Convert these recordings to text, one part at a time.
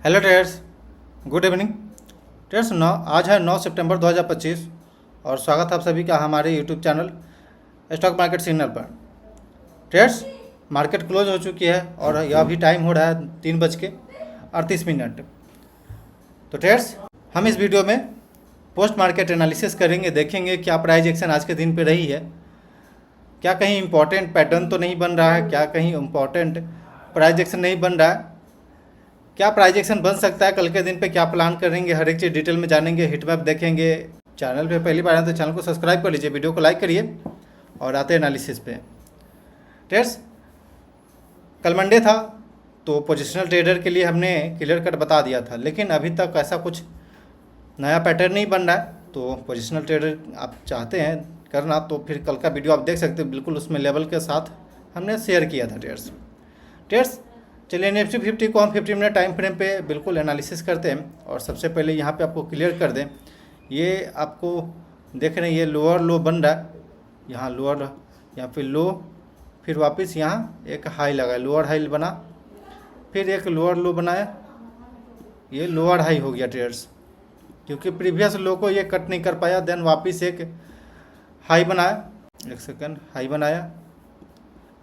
Hello traders, good evening traders. आज है 9 सितंबर 2025 और स्वागत है आप सभी का हमारे YouTube channel stock market signal पर। ट्रेडर्स, मार्केट क्लोज हो चुकी है और यह अभी टाइम हो रहा है 3:38। तो ट्रेडर्स, हम इस वीडियो में पोस्ट मार्केट एनालिसिस करेंगे, देखेंगे क्या प्राइस एक्शन आज के दिन पे रही है, क्या कहीं इंपॉर्टेंट पैटर्न तो नहीं बन रहा है, क्या कहीं इंपॉर्टेंट प्राइस एक्शन नहीं बन रहा है, क्या प्राइस एक्शन बन सकता है कल के दिन पे, क्या प्लान करेंगे, हर एक चीज़ डिटेल में जानेंगे, हिट मैप देखेंगे। चैनल पे पहली बार आए तो चैनल को सब्सक्राइब कर लीजिए, वीडियो को लाइक करिए और आते हैं एनालिसिस पे। ट्रेडर्स, कल मंडे था तो पोजिशनल ट्रेडर के लिए हमने क्लियर कट बता दिया था, लेकिन अभी तक ऐसा कुछ नया पैटर्न नहीं बन रहा है। तो पोजिशनल ट्रेडर आप चाहते हैं करना तो फिर कल का वीडियो आप देख सकते हो, बिल्कुल उसमें लेवल के साथ हमने शेयर किया था। ट्रेडर्स चलिए, निफ्टी 50 को हम 50 मिनट टाइम फ्रेम पे बिल्कुल एनालिसिस करते हैं। और सबसे पहले यहाँ पे आपको क्लियर कर दें, ये आपको देख रहे हैं ये लोअर लो बन रहा है, यहाँ लोअर, यहाँ पे लो, फिर वापस यहाँ एक हाई लगा, लोअर हाई बना, फिर एक लोअर लो बनाया, ये लोअर हाई हो गया ट्रेडर्स, क्योंकि प्रीवियस लो को ये कट नहीं कर पाया। देन वापस एक हाई बनाया, एक सेकंड, हाई बनाया,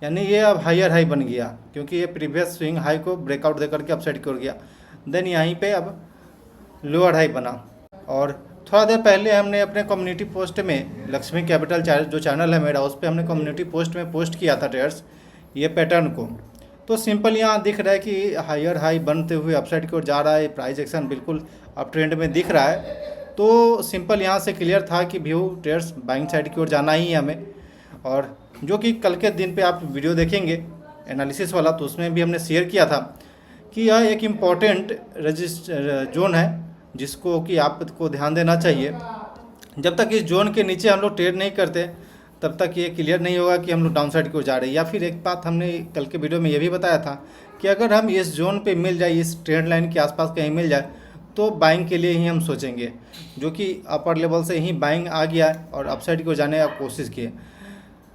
यानी ये अब हायर हाई बन गया, क्योंकि ये प्रीवियस स्विंग हाई को ब्रेकआउट दे करके अपसाइड की ओर गया। देन यहीं पे अब लोअर हाई बना। और थोड़ा देर पहले हमने अपने कम्युनिटी पोस्ट में लक्ष्मी कैपिटल जो चैनल है मेरा, उस पर हमने कम्युनिटी पोस्ट में पोस्ट किया था ट्रेडर्स ये पैटर्न को। तो सिंपल यहाँ दिख रहा है कि हायर हाई बनते हुए अपसाइड की ओर जा रहा है, प्राइस एक्शन बिल्कुल अप ट्रेंड में दिख रहा है। तो सिंपल यहाँ से क्लियर था कि व्यू ट्रेडर्स बाइंग साइड की ओर जाना ही है हमें। और जो कि कल के दिन पे आप वीडियो देखेंगे एनालिसिस वाला, तो उसमें भी हमने शेयर किया था कि यह एक इम्पॉर्टेंट जोन है जिसको कि आपको ध्यान देना चाहिए। जब तक इस जोन के नीचे हम लोग ट्रेड नहीं करते तब तक ये क्लियर नहीं होगा कि हम लोग डाउन साइड की ओर जा रहे हैं। या फिर एक बात हमने कल के वीडियो में ये भी बताया था कि अगर हम इस जोन पे मिल जाए, इस ट्रेंड लाइन के आसपास कहीं मिल जाए, तो बाइंग के लिए ही हम सोचेंगे, जो कि अपर लेवल से ही बाइंग आ गया है और अपसाइड को जाने की कोशिश किए।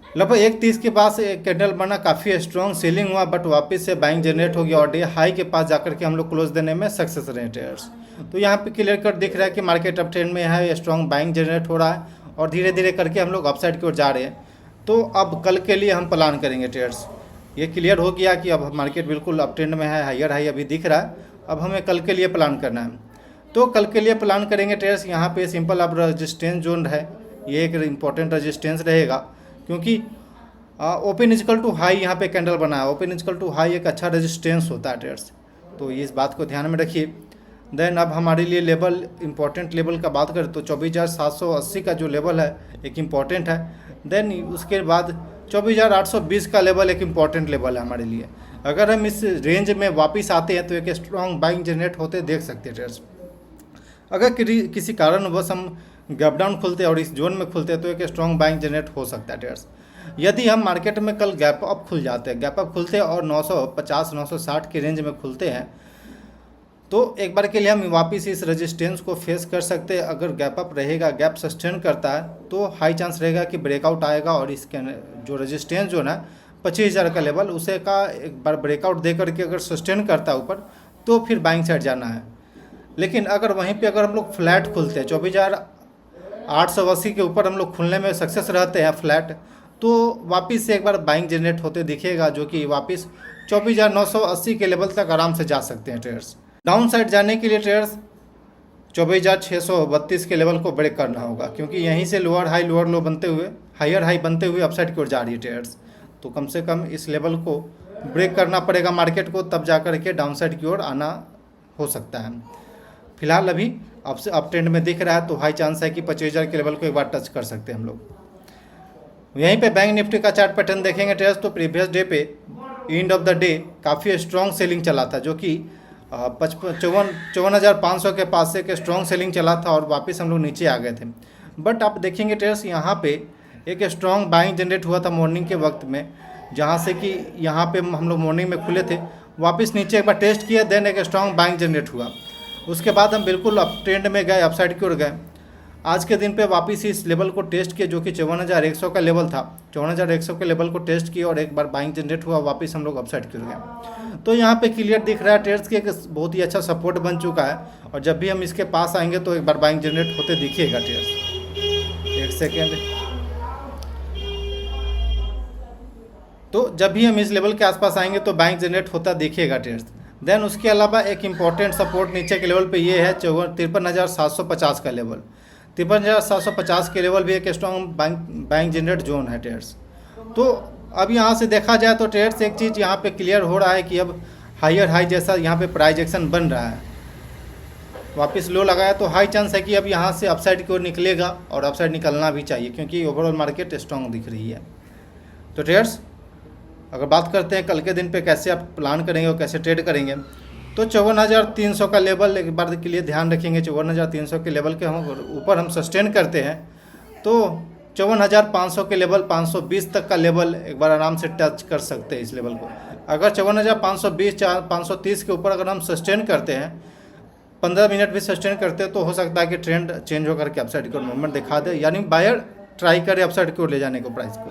लगभग 1:30 के पास एक कैंडल बना, काफ़ी स्ट्रॉन्ग सेलिंग हुआ, बट वापस से बाइंग जनरेट हो गया और डे हाई के पास जाकर के हम लोग क्लोज देने में सक्सेस रहे ट्रेडर्स। तो यहाँ पे क्लियर कट दिख रहा है कि मार्केट अप ट्रेंड में है, स्ट्रॉन्ग बाइंग जनरेट हो रहा है और धीरे धीरे करके हम लोग अपसाइड की ओर जा रहे हैं। तो अब कल के लिए हम प्लान करेंगे ट्रेडर्स, ये क्लियर हो गया कि अब मार्केट बिल्कुल अप ट्रेंड में है, हायर हाई अभी दिख रहा है, अब हमें कल के लिए प्लान करना है। तो कल के लिए प्लान करेंगे ट्रेडर्स, यहाँ पे सिंपल अब रजिस्टेंस जोन है, ये एक इम्पॉर्टेंट रजिस्टेंस रहेगा, क्योंकि ओपन इजकल टू हाई यहाँ पे कैंडल बना है। ओपन इजकल टू हाई एक अच्छा रेजिस्टेंस होता है ट्रेडर्स, तो ये इस बात को ध्यान में रखिए। देन अब हमारे लिए लेवल, इंपॉर्टेंट लेवल का बात करें तो 24,780 का जो लेवल है एक इम्पॉर्टेंट है। देन उसके बाद 24,820 का लेवल एक इम्पॉर्टेंट लेवल है हमारे लिए। अगर हम इस रेंज में वापस आते हैं तो एक स्ट्रॉन्ग बाइंग जनरेट होते देख सकते हैं ट्रेडर्स। अगर किसी कारणवश हम गैप डाउन खुलते हैं और इस जोन में खुलते हैं तो एक स्ट्रॉन्ग बाइंग जनरेट हो सकता है ट्रेडर्स। यदि हम मार्केट में कल गैप अप खुल जाते हैं, गैप अप खुलते हैं और 950-960 के रेंज में खुलते हैं, तो एक बार के लिए हम वापस इस रेजिस्टेंस को फेस कर सकते हैं। अगर गैप अप रहेगा, गैप सस्टेन करता है, तो हाई चांस रहेगा कि ब्रेकआउट आएगा और इसके जो रेजिस्टेंस जो है 25,000 का लेवल, उसे का एक बार ब्रेकआउट दे करके अगर सस्टेन करता है ऊपर, तो फिर बाइंग साइड जाना है। लेकिन अगर वहीं पे अगर हम लोग फ्लैट खुलते हैं, 24,880 के ऊपर हम लोग खुलने में सक्सेस रहते हैं फ्लैट, तो वापस से एक बार बाइंग जनरेट होते दिखेगा, जो कि वापस 24,980 के लेवल तक आराम से जा सकते हैं ट्रेडर्स। डाउन साइड जाने के लिए ट्रेडर्स 24,632 के लेवल को ब्रेक करना होगा, क्योंकि यहीं से लोअर हाई लोअर लो बनते हुए हायर हाई बनते हुए अपसाइड की ओर जा रही है ट्रेडर्स। तो कम से कम इस लेवल को ब्रेक करना पड़ेगा मार्केट को, तब जा कर के डाउन साइड की ओर आना हो सकता है। फिलहाल अभी अप ट्रेंड में दिख रहा है, तो हाई चांस है कि 25,000 के लेवल को एक बार टच कर सकते हैं हम लोग। यहीं पे बैंक निफ्टी का चार्ट पैटर्न देखेंगे ट्रेडर्स, तो प्रीवियस डे पे एंड ऑफ द डे काफ़ी स्ट्रॉन्ग सेलिंग चला था, जो कि 54,500 के पास से एक स्ट्रॉन्ग सेलिंग चला था और वापस हम लोग नीचे आ गए थे। बट आप देखेंगे ट्रेडर्स, यहाँ पे एक स्ट्रॉन्ग बाइंग जनरेट हुआ था मॉर्निंग के वक्त में, जहाँ से कि यहाँ पे हम लोग मॉर्निंग में खुले थे, वापस नीचे एक बार टेस्ट किया, देन एक स्ट्रॉन्ग बाइंग जनरेट हुआ। उसके बाद हम बिल्कुल अप ट्रेंड में गए, अपसाइड की ओर गए। आज के दिन पे वापस इस लेवल को टेस्ट किया जो कि 54,100 का लेवल था। 54,100 के लेवल को टेस्ट किया और एक बार बाइंग जनरेट हुआ, वापस हम लोग अपसाइड कर गए। तो यहाँ पे क्लियर दिख रहा है ट्रेड्स के एक बहुत ही अच्छा सपोर्ट बन चुका है, और जब भी हम इसके पास आएंगे तो एक बार बाइंग जनरेट होते दिखिएगा ट्रेड्स। एक सेकेंड। तो जब भी हम इस लेवल के आसपास आएंगे तो बाइंग जनरेट होता दिखिएगा ट्रेड्स। देन उसके अलावा एक इम्पॉर्टेंट सपोर्ट नीचे के लेवल पे ये है 53,750 का लेवल। 53,750 के लेवल भी एक स्ट्रॉन्ग बाइंग जनरेट जोन है ट्रेड्स। तो अब यहाँ से देखा जाए तो ट्रेड्स एक चीज़ यहाँ पे क्लियर हो रहा है कि अब हायर हाई जैसा यहाँ पे प्राइस एक्शन बन रहा है। वापस लो लगाया तो हाई चांस है कि अब यहाँ से अपसाइड की ओर निकलेगा, और अपसाइड निकलना भी चाहिए क्योंकि ओवरऑल मार्केट स्ट्रॉन्ग दिख रही है। तो ट्रेड्स अगर बात करते हैं कल के दिन पे कैसे आप प्लान करेंगे और कैसे ट्रेड करेंगे, तो 54,300 का लेवल एक बार के लिए ध्यान रखेंगे। 54,300 के लेवल के हम ऊपर हम सस्टेन करते हैं तो 54,500 के लेवल, 520 तक का लेवल एक बार आराम से टच कर सकते हैं इस लेवल को। अगर 54,520 530 के ऊपर अगर हम सस्टेन करते हैं, 15 मिनट भी सस्टेन करते हैं, तो हो सकता है कि ट्रेंड चेंज होकर के अपसाइड की ओर मूवमेंट दिखा दे, यानी बायर ट्राई करे अपसाइड की ओर ले जाने को प्राइस को।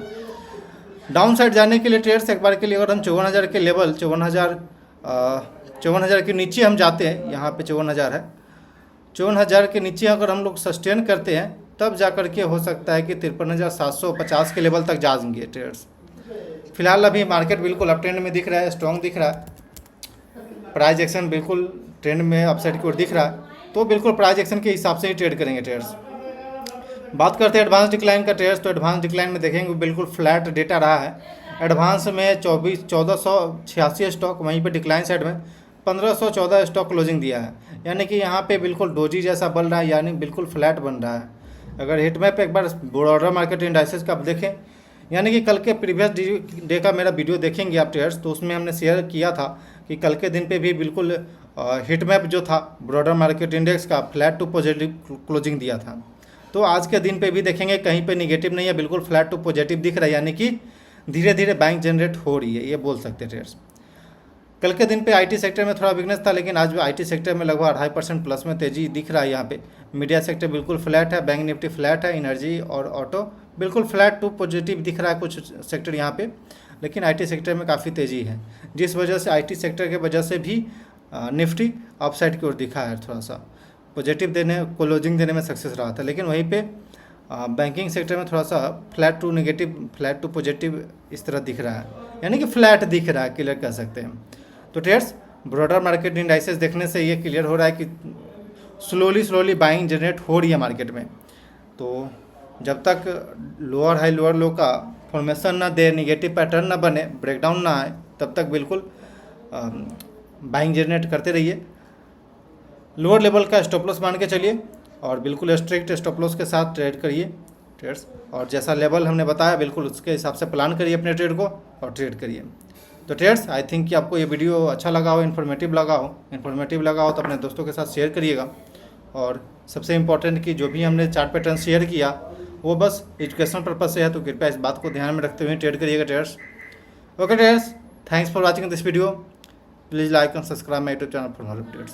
डाउन साइड जाने के लिए ट्रेड्स एक बार के लिए अगर हम 54,000 के लेवल 54,000 के नीचे हम जाते हैं, यहाँ पे 54,000 है, 54,000 के नीचे अगर हम लोग सस्टेन करते हैं तब जा कर के हो सकता है कि 53,750 के लेवल तक जाएंगे ट्रेड्स। फिलहाल अभी मार्केट बिल्कुल अप ट्रेंड में दिख रहा है, स्ट्रॉन्ग दिख रहा है, प्राइस एक्शन बिल्कुल ट्रेंड में अपसाइड की ओर दिख रहा है, तो बिल्कुल प्राइस एक्शन के हिसाब से ही ट्रेड करेंगे ट्रेड्स। बात करते हैं एडवांस डिक्लाइन का ट्रेड्स, तो एडवांस डिक्लाइन में देखेंगे बिल्कुल फ्लैट डेटा रहा है। एडवांस में 1486 स्टॉक, वहीं पे डिक्लाइन साइड में 1514 स्टॉक क्लोजिंग दिया है, यानी कि यहाँ पे बिल्कुल डोजी जैसा बन रहा है, यानी बिल्कुल फ्लैट बन रहा है। अगर हिट मैप एक बार ब्रॉडर मार्केट इंडाइसेस का आप देखें, यानी कि कल के प्रीवियस डे का मेरा वीडियो देखेंगे आप ट्रेड्स, तो उसमें हमने शेयर किया था कि कल के दिन पे भी बिल्कुल हिट मैप जो था ब्रॉडर मार्केट इंडेक्स का फ्लैट टू पॉजिटिव क्लोजिंग दिया था। तो आज के दिन पे भी देखेंगे कहीं पे निगेटिव नहीं है, बिल्कुल फ्लैट टू पॉजिटिव दिख रहा है, यानी कि धीरे धीरे बाइंग जनरेट हो रही है, ये बोल सकते हैं ट्रेड्स। कल के दिन पे आईटी सेक्टर में थोड़ा वीकनेस था, लेकिन आज भी आईटी सेक्टर में लगभग 2.5% प्लस में तेजी दिख रहा है। यहाँ पे मीडिया सेक्टर बिल्कुल फ्लैट है, बैंक निफ्टी फ्लैट है, एनर्जी और ऑटो बिल्कुल फ्लैट टू पॉजिटिव दिख रहा है कुछ सेक्टर यहाँ पे, लेकिन आईटी सेक्टर में काफ़ी तेज़ी है, जिस वजह से आईटी सेक्टर के वजह से भी निफ्टी अपसाइड की ओर दिखा है, थोड़ा सा पॉजिटिव क्लोजिंग देने में सक्सेस रहा था। लेकिन वहीं पे बैंकिंग सेक्टर में थोड़ा सा flat to negative, flat to positive इस तरह दिख रहा है, यानी कि फ्लैट दिख रहा है, क्लियर कह सकते हैं। तो ट्रेड्स ब्रॉडर मार्केट इंडाइसेस देखने से ये क्लियर हो रहा है कि स्लोली बाइंग जनरेट हो रही है मार्केट में। तो जब तक लोअर हाई लोअर लो का फॉर्मेशन ना दे, निगेटिव पैटर्न ना बने, ब्रेकडाउन ना आए, तब तक बिल्कुल बाइंग जनरेट करते रहिए। लोअर लेवल का स्टॉप लॉस मान के चलिए और बिल्कुल स्ट्रिक्ट स्टॉप लॉस के साथ ट्रेड करिए ट्रेड्स, और जैसा लेवल हमने बताया बिल्कुल उसके हिसाब से प्लान करिए अपने ट्रेड को और ट्रेड करिए। तो ट्रेड्स आई थिंक कि आपको ये वीडियो अच्छा लगा हो, इन्फॉर्मेटिव लगा हो तो अपने दोस्तों के साथ शेयर करिएगा। और सबसे इम्पॉर्टेंट कि जो भी हमने चार्ट पैटर्न शेयर किया वो बस एजुकेशनल पर्पज से है, तो कृपया इस बात को ध्यान में रखते हुए ट्रेड करिएगा trades. Okay trades, thanks for watching this video, please like and subscribe my YouTube channel for more updates.